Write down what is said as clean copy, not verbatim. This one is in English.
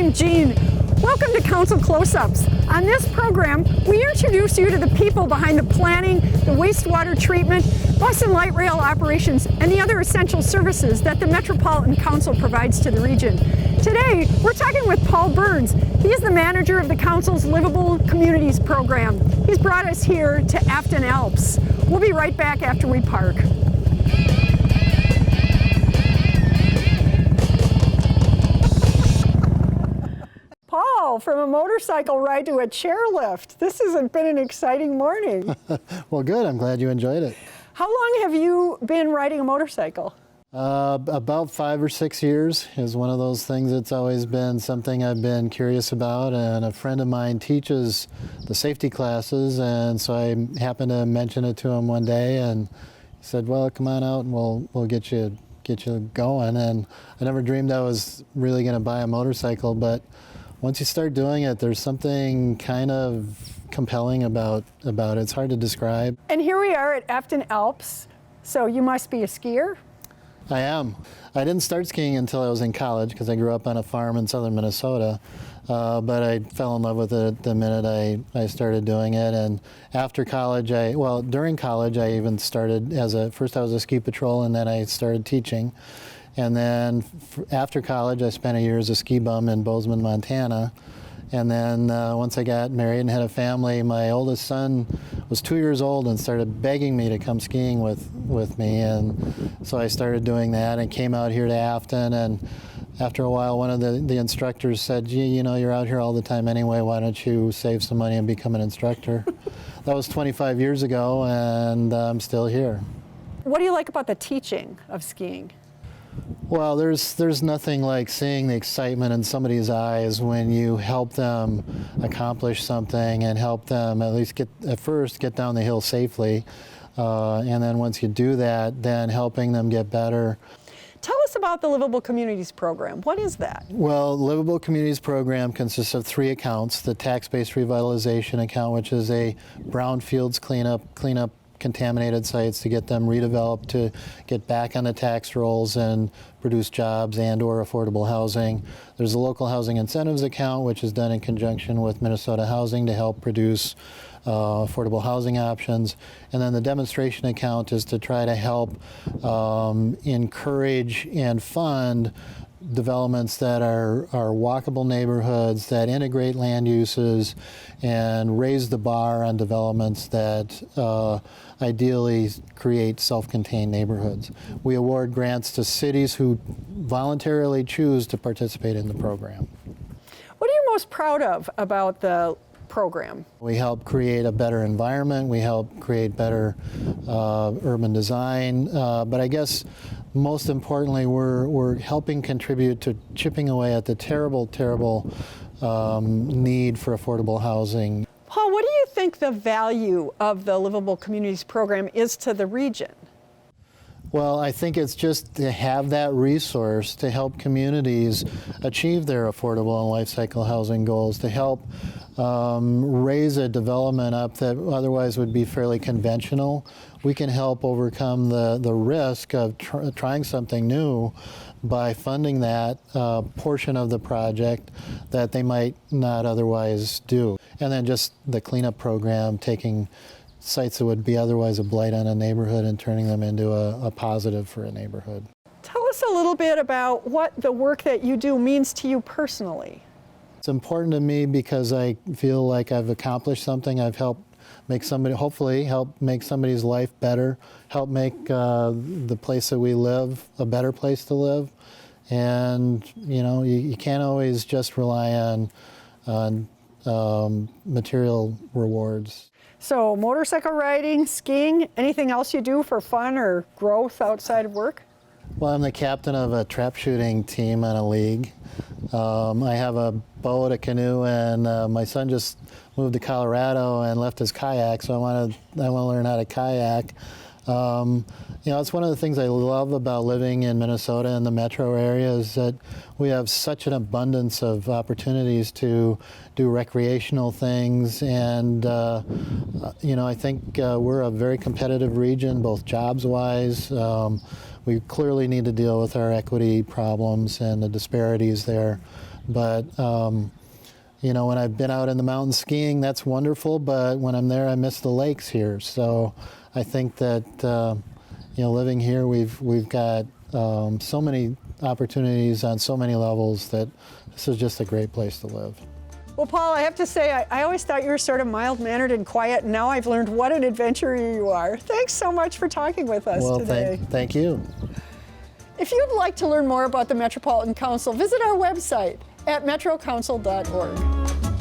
I'm Jeanne. Welcome to Council Close-Ups. On this program, we introduce you to the people behind the planning, the wastewater treatment, bus and light rail operations, and the other essential services that the Metropolitan Council provides to the region. Today, we're talking with Paul Burns. He's the manager of the Council's Livable Communities program. He's brought us here to Afton Alps. We'll be right back after we park. Paul, from a motorcycle ride to a chairlift. This has been an exciting morning. Well, good. I'm glad you enjoyed it. How long have you been riding a motorcycle? About 5 or 6 years is one of those things that's always been something I've been curious about, and a friend of mine teaches the safety classes, and so I happened to mention it to him one day, and he said, well, come on out and we'll get you going. And I never dreamed I was really going to buy a motorcycle, but once you start doing it, there's something kind of compelling about it. It's hard to describe. And here we are at Afton Alps. So you must be a skier? I am. I didn't start skiing until I was in college because I grew up on a farm in southern Minnesota. But I fell in love with it the minute I started doing it. And after college, during college, I even started first I was a ski patrol, and then I started teaching. And then after college, I spent a year as a ski bum in Bozeman, Montana. And then once I got married and had a family, my oldest son was 2 years old and started begging me to come skiing with me. And so I started doing that and came out here to Afton. And after a while, one of the instructors said, gee, you know, you're out here all the time anyway, why don't you save some money and become an instructor? That was 25 years ago, and I'm still here. What do you like about the teaching of skiing? Well, there's nothing like seeing the excitement in somebody's eyes when you help them accomplish something and help them at least get down the hill safely. And then once you do that, then helping them get better. Tell us about the Livable Communities program. What is that? Well, the Livable Communities program consists of 3 accounts. The tax-based revitalization account, which is a brownfields cleanup contaminated sites to get them redeveloped to get back on the tax rolls and produce jobs and or affordable housing. There's a local housing incentives account, which is done in conjunction with Minnesota Housing to help produce affordable housing options. And then the demonstration account is to try to help encourage and fund developments that are walkable neighborhoods, that integrate land uses, and raise the bar on developments that ideally create self-contained neighborhoods. We award grants to cities who voluntarily choose to participate in the program. What are you most proud of about the program? We help create a better environment, we help create better urban design, but I guess most importantly, we're helping contribute to chipping away at the terrible need for affordable housing. Paul, what do you think the value of the Livable Communities program is to the region? Well, I think it's just to have that resource to help communities achieve their affordable and life cycle housing goals, to help raise a development up that otherwise would be fairly conventional. We can help overcome the risk of trying something new by funding that portion of the project that they might not otherwise do. And then just the cleanup program, taking sites that would be otherwise a blight on a neighborhood and turning them into a positive for a neighborhood. Tell us a little bit about what the work that you do means to you personally. It's important to me because I feel like I've accomplished something. I've helped make hopefully help make somebody's life better, help make the place that we live a better place to live. And you know, you can't always just rely on material rewards. So motorcycle riding, skiing, anything else you do for fun or growth outside of work? Well, I'm the captain of a trap shooting team on a league. I have a boat, a canoe, and my son just moved to Colorado and left his kayak, so I want to learn how to kayak. It's one of the things I love about living in Minnesota and the metro area is that we have such an abundance of opportunities to do recreational things, and I think we're a very competitive region, both jobs-wise. We clearly need to deal with our equity problems and the disparities there, but when I've been out in the mountains skiing, that's wonderful, but when I'm there, I miss the lakes here. So I think that living here, we've got so many opportunities on so many levels that this is just a great place to live. Well, Paul, I have to say, I always thought you were sort of mild-mannered and quiet, and now I've learned what an adventurer you are. Thanks so much for talking with us today. Thank you. If you'd like to learn more about the Metropolitan Council, visit our website at metrocouncil.org.